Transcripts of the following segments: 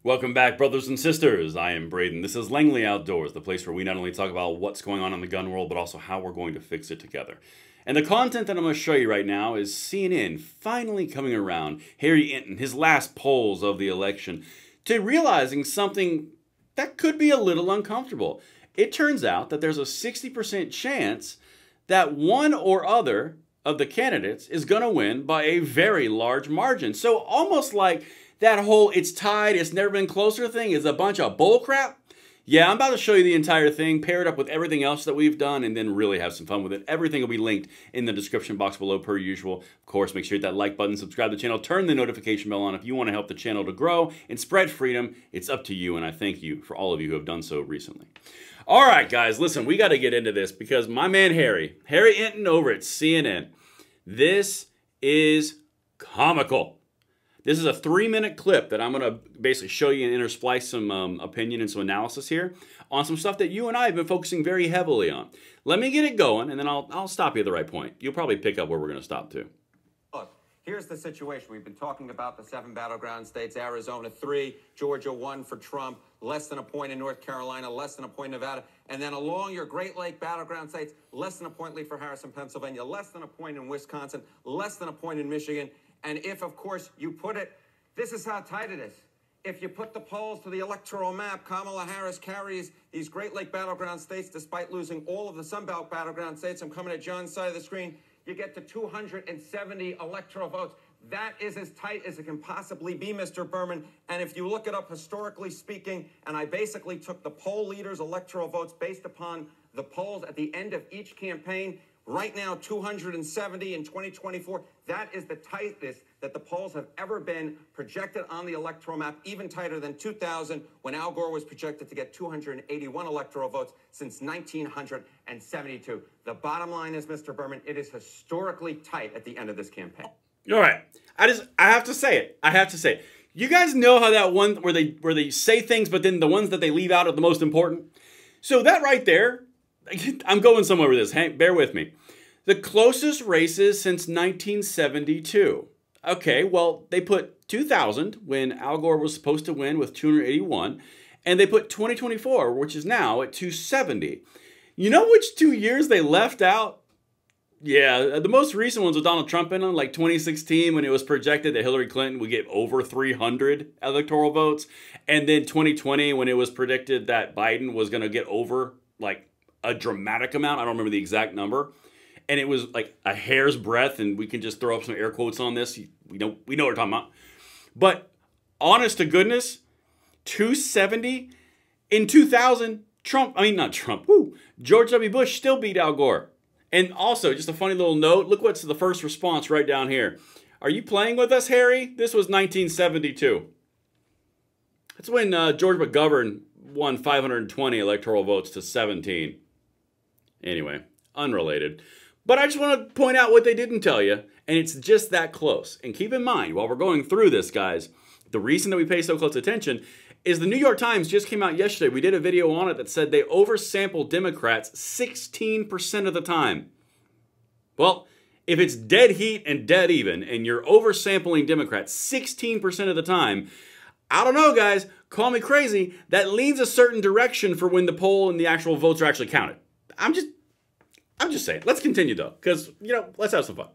Welcome back, brothers and sisters. I am Braden. This is Langley Outdoors, the place where we not only talk about what's going on in the gun world, but also how we're going to fix it together. And the content that I'm going to show you right now is CNN finally coming around, Harry Enton, his last polls of the election, to realizing something that could be a little uncomfortable. It turns out that there's a 60% chance that one or other of the candidates is going to win by a very large margin. So almost like that whole "it's tied, it's never been closer" thing is a bunch of bullcrap. Yeah, I'm about to show you the entire thing, pair it up with everything else that we've done, and then really have some fun with it. Everything will be linked in the description box below per usual. Of course, make sure you hit that like button, subscribe to the channel, turn the notification bell on if you want to help the channel to grow and spread freedom. It's up to you, and I thank you for all of you who have done so recently. All right, guys, listen, we got to get into this because my man Harry Enton over at CNN, this is comical. This is a 3-minute clip that I'm going to basically show you and intersplice some opinion and some analysis here on some stuff that you and I have been focusing very heavily on. Let me get it going, and then I'll stop you at the right point. You'll probably pick up where we're going to stop to. Look, here's the situation. We've been talking about the 7 battleground states, Arizona 3, Georgia 1 for Trump, less than a point in North Carolina, less than a point in Nevada, and then along your Great Lake battleground states, less than a point lead for Harrison, Pennsylvania, less than a point in Wisconsin, less than a point in Michigan. And if, of course, you put it, this is how tight it is. If you put the polls to the electoral map, Kamala Harris carries these Great Lake battleground states despite losing all of the Sunbelt battleground states. I'm coming at John's side of the screen. You get to 270 electoral votes. That is as tight as it can possibly be, Mr. Berman. And if you look it up historically speaking, and I basically took the poll leaders' electoral votes based upon the polls at the end of each campaign, right now, 270 in 2024. That is the tightest that the polls have ever been projected on the electoral map, even tighter than 2000 when Al Gore was projected to get 281 electoral votes since 1972. The bottom line is, Mr. Berman, it is historically tight at the end of this campaign. All right. I have to say it. I have to say it. You guys know how that one where they say things, but then the ones that they leave out are the most important? So that right there, I'm going somewhere with this. Hank, bear with me. The closest races since 1972. Okay, well, they put 2000 when Al Gore was supposed to win with 281, and they put 2024, which is now at 270. You know which 2 years they left out? Yeah, the most recent ones with Donald Trump in them, like 2016 when it was projected that Hillary Clinton would get over 300 electoral votes, and then 2020 when it was predicted that Biden was going to get over, like, a dramatic amount. I don't remember the exact number. And it was like a hair's breadth, and we can just throw up some air quotes on this. We know what we're talking about. But honest to goodness, 270 in 2000, George W. Bush still beat Al Gore. And also, just a funny little note, look what's the first response right down here. Are you playing with us, Harry? This was 1972. That's when George McGovern won 520 electoral votes to 17. Anyway, unrelated. But I just want to point out what they didn't tell you, and it's just that close. And keep in mind, while we're going through this, guys, the reason that we pay so close attention is the New York Times just came out yesterday. We did a video on it that said they oversampled Democrats 16% of the time. Well, if it's dead heat and dead even, and you're oversampling Democrats 16% of the time, I don't know, guys. Call me crazy. That leans a certain direction for when the poll and the actual votes are actually counted. I'm just saying. Let's continue, though, because, let's have some fun.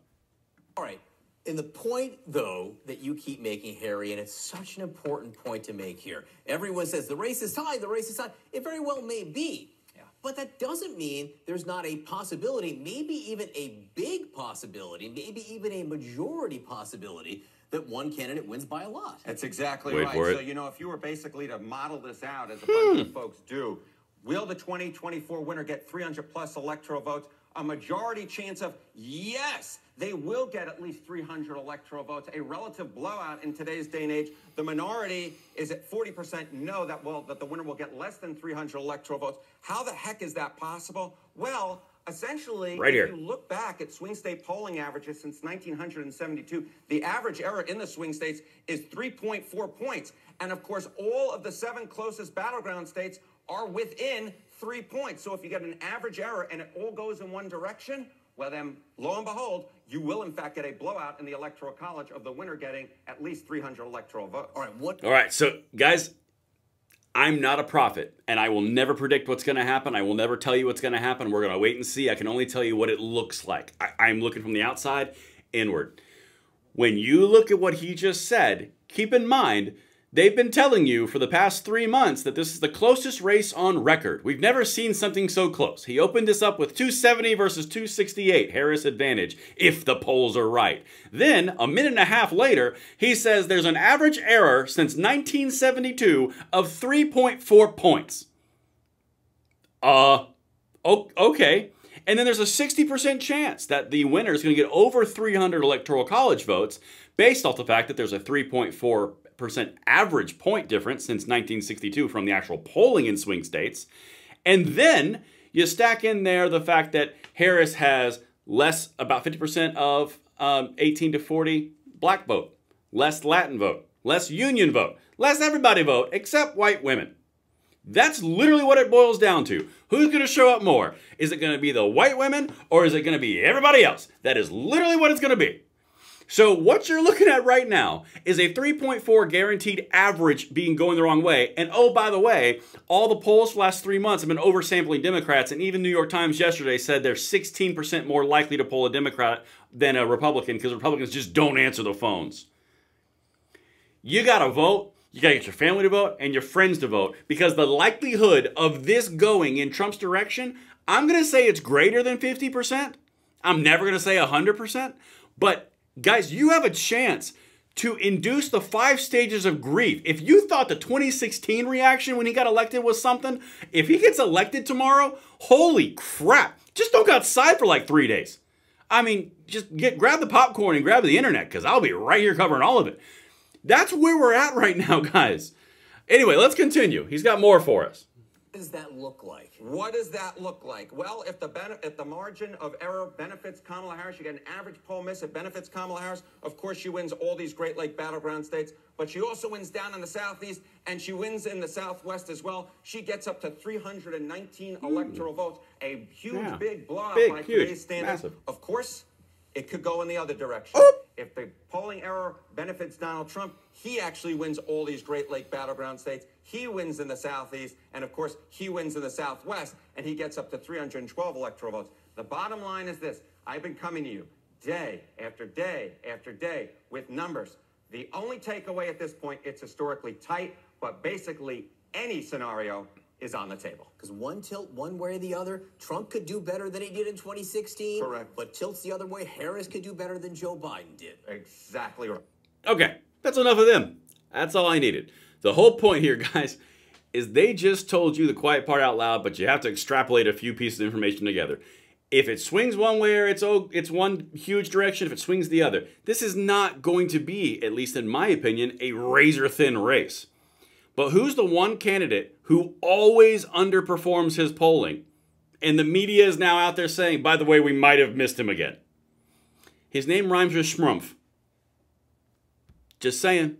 All right. And the point, though, that you keep making, Harry, and it's such an important point to make here. Everyone says the race is tied, the race is tied. It very well may be. Yeah. But that doesn't mean there's not a possibility, maybe even a big possibility, maybe even a majority possibility that one candidate wins by a lot. That's exactly Wait right. for it. So, if you were basically to model this out, as a bunch of folks do, will the 2024 winner get 300-plus electoral votes? A majority chance of yes, they will get at least 300 electoral votes. A relative blowout in today's day and age. The minority is at 40% no that the winner will get less than 300 electoral votes. How the heck is that possible? Well, essentially, right here. If you look back at swing state polling averages since 1972, the average error in the swing states is 3.4 points. And of course, all of the 7 closest battleground states are within 3 points. So if you get an average error and it all goes in one direction, well then, lo and behold, you will in fact get a blowout in the Electoral College of the winner getting at least 300 electoral votes. All right, so guys, I'm not a prophet, and I will never predict what's going to happen. I will never tell you what's going to happen. We're going to wait and see. I can only tell you what it looks like. I'm looking from the outside inward. When you look at what he just said, keep in mind, they've been telling you for the past 3 months that this is the closest race on record. We've never seen something so close. He opened this up with 270 versus 268, Harris advantage, if the polls are right. Then, a minute and a half later, he says there's an average error since 1972 of 3.4 points. Okay. And then there's a 60% chance that the winner is going to get over 300 electoral college votes based off the fact that there's a 3.4% average point difference since 1962 from the actual polling in swing states. And then you stack in there the fact that Harris has less, about 50% of 18 to 40 black vote, less Latin vote, less union vote, less everybody vote except white women. That's literally what it boils down to. Who's going to show up more? Is it going to be the white women or is it going to be everybody else? That is literally what it's going to be. So what you're looking at right now is a 3.4 guaranteed average being going the wrong way. And oh, by the way, all the polls for the last 3 months have been oversampling Democrats. And even New York Times yesterday said they're 16% more likely to poll a Democrat than a Republican because Republicans just don't answer the phones. You got to vote. You got to get your family to vote and your friends to vote because the likelihood of this going in Trump's direction, I'm going to say it's greater than 50%. I'm never going to say 100%. But guys, you have a chance to induce the 5 stages of grief. If you thought the 2016 reaction when he got elected was something, if he gets elected tomorrow, holy crap. Just don't go outside for like 3 days. I mean, just grab the popcorn and grab the internet because I'll be right here covering all of it. That's where we're at right now, guys. Anyway, let's continue. He's got more for us. What does that look like? What does that look like? Well, if the margin of error benefits Kamala Harris, you get an average poll miss, it benefits Kamala Harris. Of course, she wins all these Great Lake battleground states, but she also wins down in the Southeast, and she wins in the Southwest as well. She gets up to 319 electoral votes, a huge, big blowout by today's standards. Massive. Of course, it could go in the other direction. If the polling error benefits Donald Trump, he actually wins all these Great Lake battleground states. He wins in the Southeast, and of course, he wins in the Southwest, and he gets up to 312 electoral votes. The bottom line is this. I've been coming to you day after day after day with numbers. The only takeaway at this point, it's historically tight, but basically any scenario is on the table. Because one tilt one way or the other. Trump could do better than he did in 2016. Correct. But tilts the other way. Harris could do better than Joe Biden did. Exactly right. Okay, that's enough of them. That's all I needed. The whole point here, guys, is they just told you the quiet part out loud, but you have to extrapolate a few pieces of information together. If it swings one way or it's one huge direction, if it swings the other, this is not going to be, at least in my opinion, a razor-thin race. But who's the one candidate who always underperforms his polling? And the media is now out there saying, by the way, we might have missed him again. His name rhymes with Schrumpf. Just saying.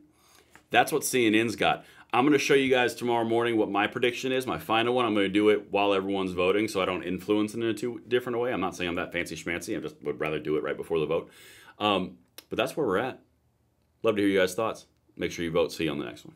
That's what CNN's got. I'm going to show you guys tomorrow morning what my prediction is, my final one. I'm going to do it while everyone's voting so I don't influence it in a too different way. I'm not saying I'm that fancy schmancy. I just would rather do it right before the vote. But that's where we're at. Love to hear you guys' thoughts. Make sure you vote. See you on the next one.